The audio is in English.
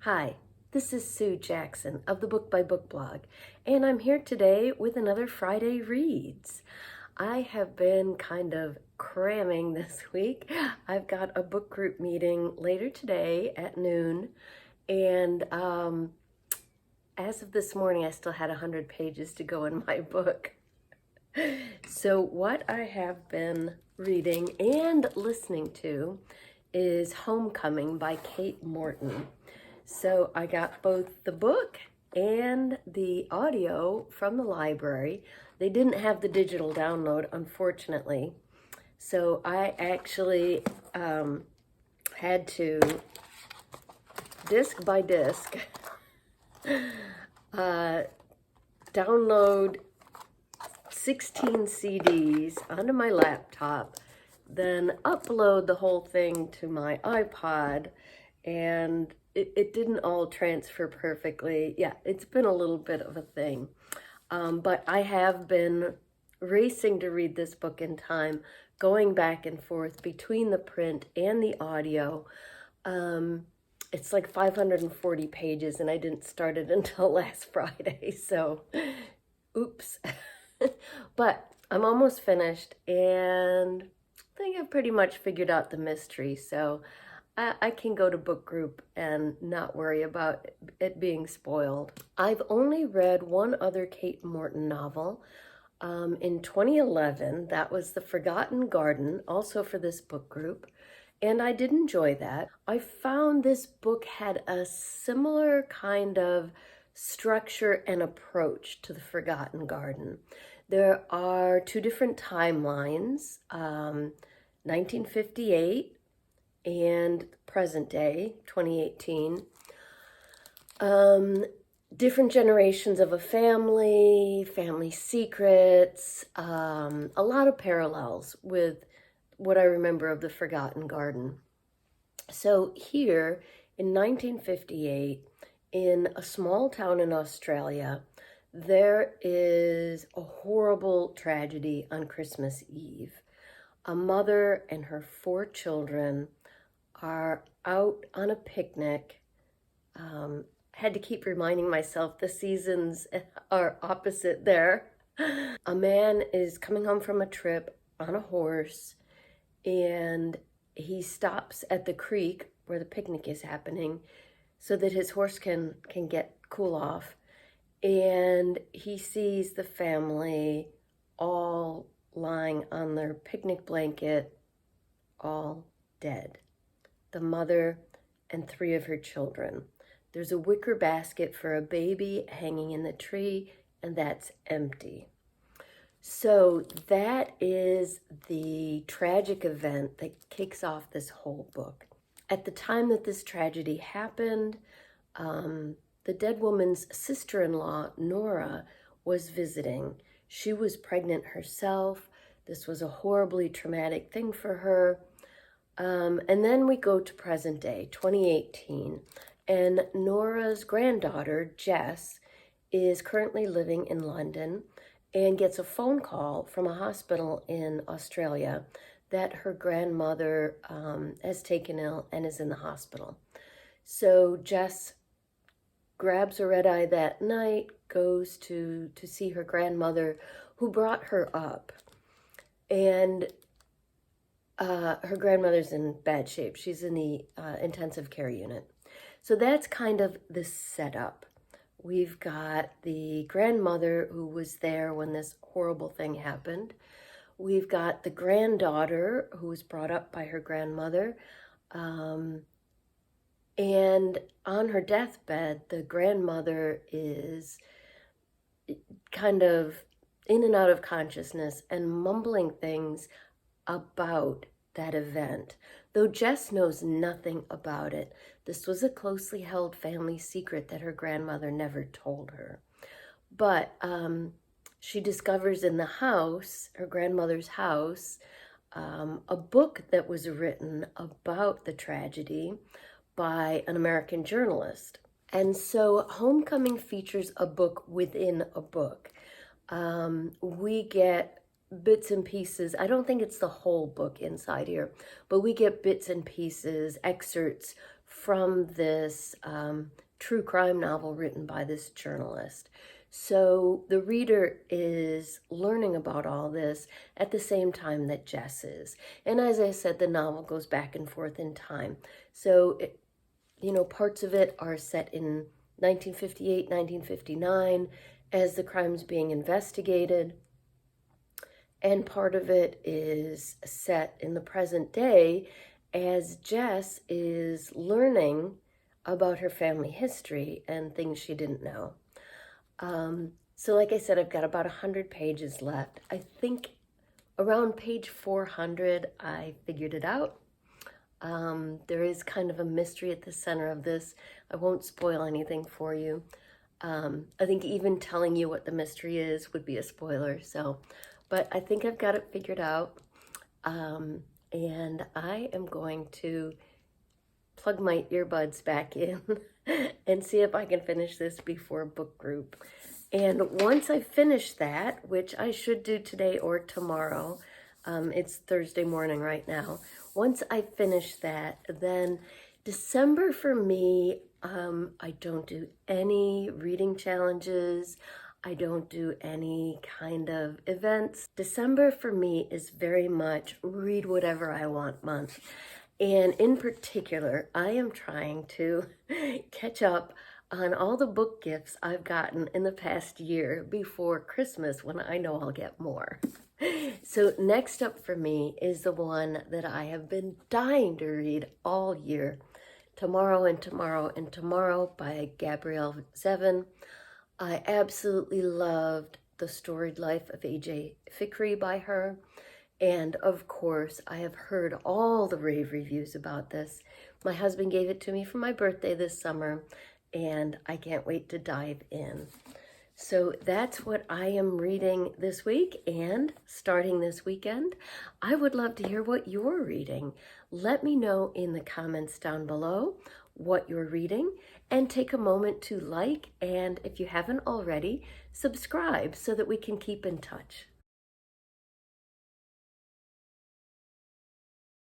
Hi, this is Sue Jackson of the Book by Book blog, and I'm here today with another Friday Reads. I have been kind of cramming this week. I've got a book group meeting later today at noon, and as of this morning, I still had 100 pages to go in my book. So what I have been reading and listening to is Homecoming by Kate Morton. So I got both the book and the audio from the library. They didn't have the digital download, unfortunately. So I actually had to, disc by disc, download 16 CDs onto my laptop, then upload the whole thing to my iPod, and it didn't all transfer perfectly. Yeah, it's been a little bit of a thing. But I have been racing to read this book in time, going back and forth between the print and the audio. It's like 540 pages, and I didn't start it until last Friday, so oops. But I'm almost finished, and I think I've pretty much figured out the mystery, so I can go to book group and not worry about it being spoiled. I've only read one other Kate Morton novel in 2011. That was The Forgotten Garden, also for this book group, and I did enjoy that. I found this book had a similar kind of structure and approach to The Forgotten Garden. There are two different timelines, 1958 and present day, 2018. Different generations of a family secrets, a lot of parallels with what I remember of The Forgotten Garden. So here in 1958, in a small town in Australia, there is a horrible tragedy on Christmas Eve. A mother and her 4 children are out on a picnic. Had to keep reminding myself the seasons are opposite there. A man is coming home from a trip on a horse, and he stops at the creek where the picnic is happening so that his horse can get cool off. And he sees the family all lying on their picnic blanket, all dead. The mother and 3 of her children. There's a wicker basket for a baby hanging in the tree, and that's empty. So that is the tragic event that kicks off this whole book. At the time that this tragedy happened, the dead woman's sister-in-law, Nora, was visiting. She was pregnant herself. This was a horribly traumatic thing for her. And then we go to present day, 2018, and Nora's granddaughter, Jess, is currently living in London and gets a phone call from a hospital in Australia that her grandmother has taken ill and is in the hospital. So Jess grabs a red eye that night, goes to see her grandmother who brought her up. And her grandmother's in bad shape. She's in the intensive care unit. So that's kind of the setup. We've got the grandmother who was there when this horrible thing happened. We've got the granddaughter who was brought up by her grandmother. And on her deathbed, the grandmother is kind of in and out of consciousness and mumbling things about that event, though Jess knows nothing about it. This was a closely held family secret that her grandmother never told her. But she discovers in the house, her grandmother's house, a book that was written about the tragedy by an American journalist. And so Homecoming features a book within a book. We get bits and pieces. I don't think it's the whole book inside here, but we get bits and pieces, excerpts from this true crime novel written by this journalist. So the reader is learning about all this at the same time that Jess is. And as I said, the novel goes back and forth in time. So, parts of it are set in 1958, 1959, as the crime's being investigated. And part of it is set in the present day as Jess is learning about her family history and things she didn't know. So like I said, I've got about 100 pages left. I think around page 400, I figured it out. There is kind of a mystery at the center of this. I won't spoil anything for you. I think even telling you what the mystery is would be a spoiler. But I think I've got it figured out. And I am going to plug my earbuds back in and see if I can finish this before book group. And once I finish that, which I should do today or tomorrow, it's Thursday morning right now. Once I finish that, then December for me, I don't do any reading challenges. I don't do any kind of events. December for me is very much read whatever I want month. And in particular, I am trying to catch up on all the book gifts I've gotten in the past year before Christmas, when I know I'll get more. So next up for me is the one that I have been dying to read all year, Tomorrow and Tomorrow and Tomorrow by Gabrielle Zevin. I absolutely loved The Storied Life of A.J. Fikry by her. And of course, I have heard all the rave reviews about this. My husband gave it to me for my birthday this summer, and I can't wait to dive in. So that's what I am reading this week and starting this weekend. I would love to hear what you're reading. Let me know in the comments down below what you're reading, and take a moment to like, and if you haven't already, subscribe so that we can keep in touch.